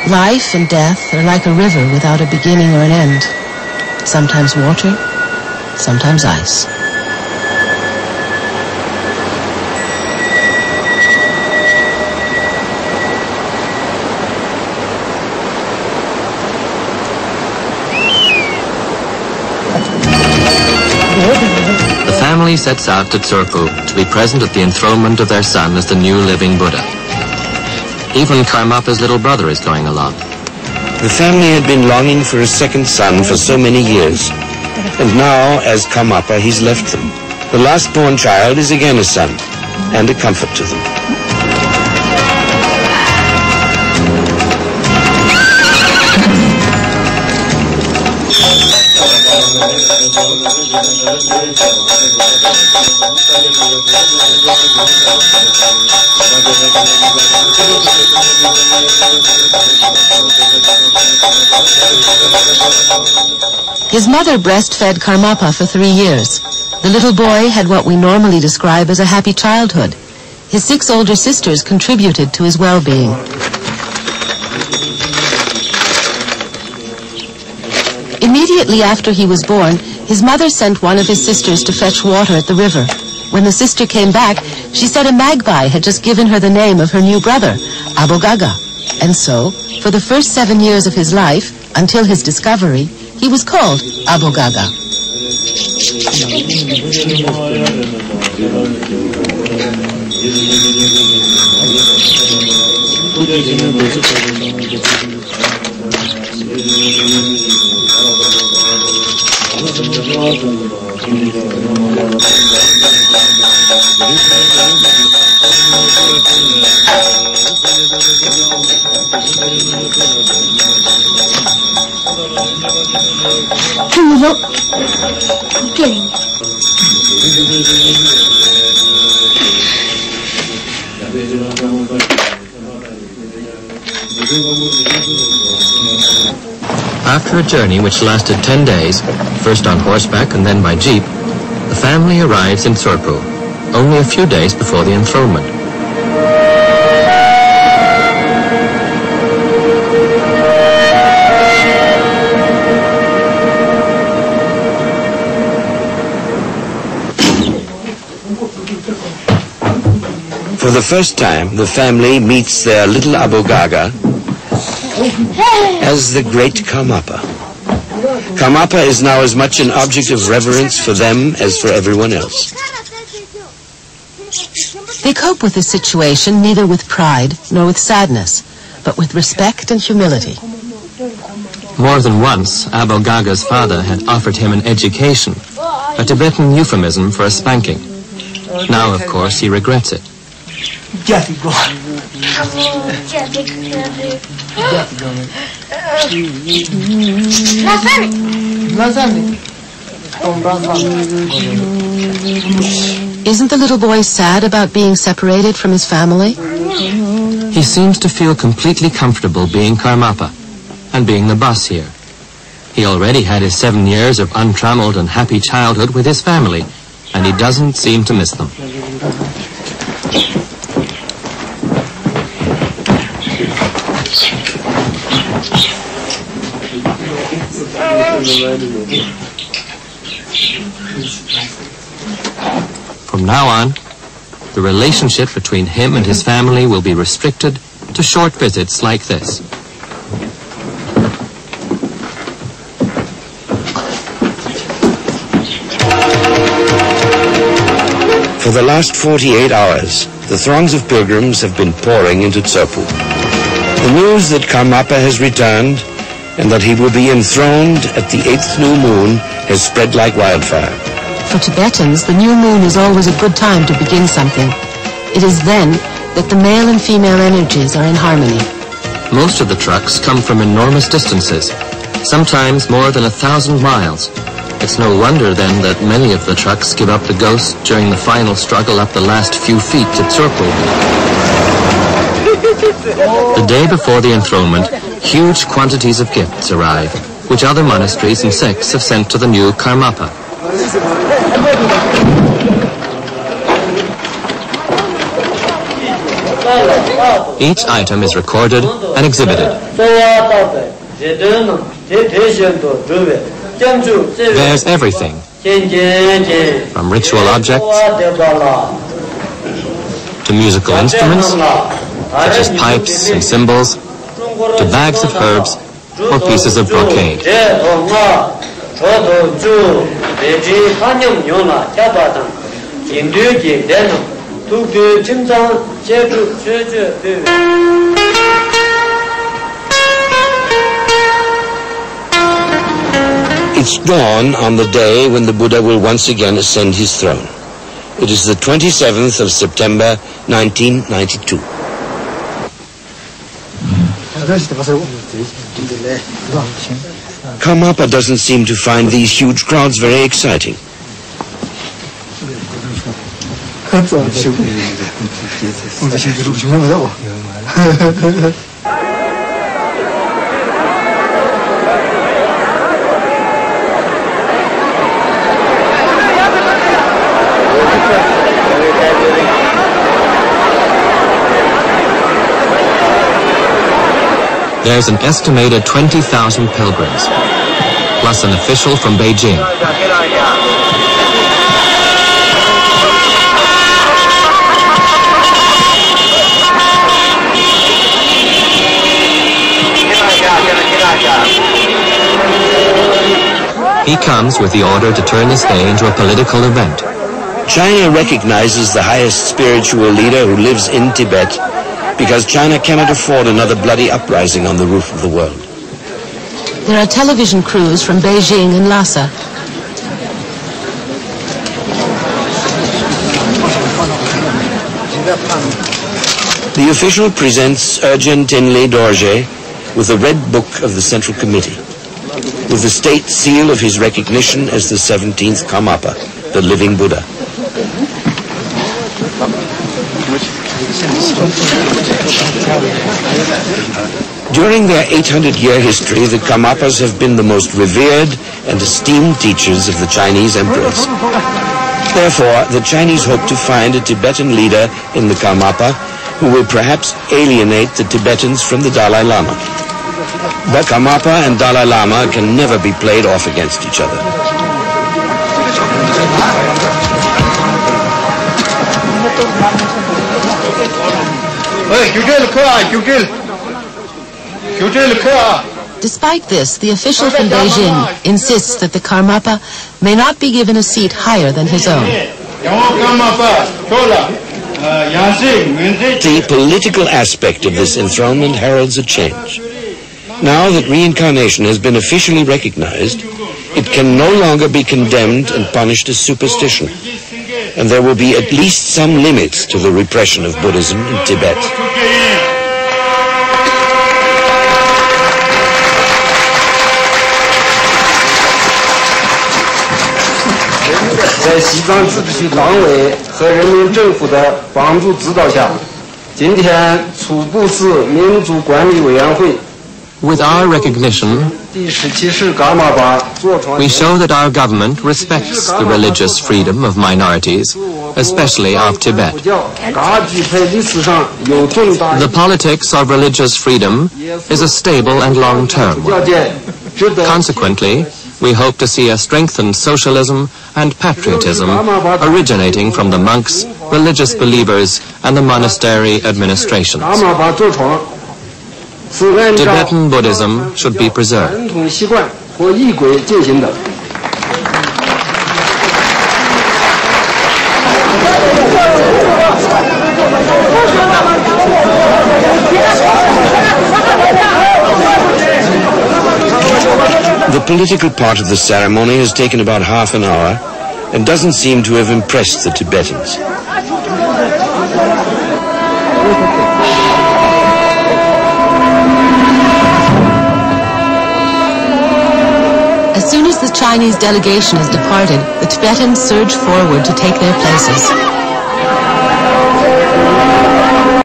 Life and death are like a river without a beginning or an end. Sometimes water, sometimes ice. The family sets out to Tsurpu to be present at the enthronement of their son as the new living Buddha. Even Karmapa's little brother is going along. The family had been longing for a second son for so many years, and now, as Karmapa, he's left them. The last-born child is again a son, and a comfort to them. His mother breastfed Karmapa for 3 years. The little boy had what we normally describe as a happy childhood. His 6 older sisters contributed to his well-being. Immediately after he was born, his mother sent one of his sisters to fetch water at the river. When the sister came back, she said a magpie had just given her the name of her new brother, Abogaga. And so, for the first 7 years of his life, until his discovery, he was called Abogaga. After a journey which lasted 10 days, first on horseback and then by jeep, the family arrives in Tsurpu, only a few days before the enthronement. For the first time, the family meets their little Abogaga as the great Karmapa. Karmapa is now as much an object of reverence for them as for everyone else. They cope with the situation neither with pride nor with sadness, but with respect and humility. More than once, Abogaga's father had offered him an education, a Tibetan euphemism for a spanking. Now, of course, he regrets it. Isn't the little boy sad about being separated from his family? He seems to feel completely comfortable being Karmapa and being the boss here. He already had his 7 years of untrammeled and happy childhood with his family, and he doesn't seem to miss them. From now on, the relationship between him and his family will be restricted to short visits like this. For the last 48 hours, the throngs of pilgrims have been pouring into Tsurpu. The news that Karmapa has returned and that he will be enthroned at the 8th new moon has spread like wildfire. For Tibetans, the new moon is always a good time to begin something. It is then that the male and female energies are in harmony. Most of the trucks come from enormous distances, sometimes more than 1,000 miles. It's no wonder then that many of the trucks give up the ghost during the final struggle up the last few feet to Tsurpu. The day before the enthronement, huge quantities of gifts arrive, which other monasteries and sects have sent to the new Karmapa. Each item is recorded and exhibited. There's everything, from ritual objects to musical instruments, such as pipes and cymbals, to bags of herbs or pieces of brocade. It's dawn on the day when the Buddha will once again ascend his throne. It is the 27th of September, 1992. Karmapa doesn't seem to find these huge crowds very exciting. There's an estimated 20,000 pilgrims, plus an official from Beijing. He comes with the order to turn this day into a political event. China recognizes the highest spiritual leader who lives in Tibet because China cannot afford another bloody uprising on the roof of the world. There are television crews from Beijing and Lhasa. The official presents Urgyen Tenle Dorje with the Red Book of the Central Committee, with the state seal of his recognition as the 17th Karmapa, the living Buddha. During their 800-year history, the Karmapas have been the most revered and esteemed teachers of the Chinese emperors. Therefore, the Chinese hope to find a Tibetan leader in the Karmapa who will perhaps alienate the Tibetans from the Dalai Lama. But Karmapa and Dalai Lama can never be played off against each other. Despite this, the official from Beijing insists that the Karmapa may not be given a seat higher than his own. The political aspect of this enthronement heralds a change. Now that reincarnation has been officially recognized, it can no longer be condemned and punished as superstition. And there will be at least some limits to the repression of Buddhism in Tibet. With our recognition, we show that our government respects the religious freedom of minorities, especially of Tibet. The politics of religious freedom is a stable and long-term one. Consequently, we hope to see a strengthened socialism and patriotism originating from the monks, religious believers, and the monastery administrations. Tibetan Buddhism should be preserved. The political part of the ceremony has taken about half an hour and doesn't seem to have impressed the Tibetans. As soon as the Chinese delegation has departed, the Tibetans surge forward to take their places.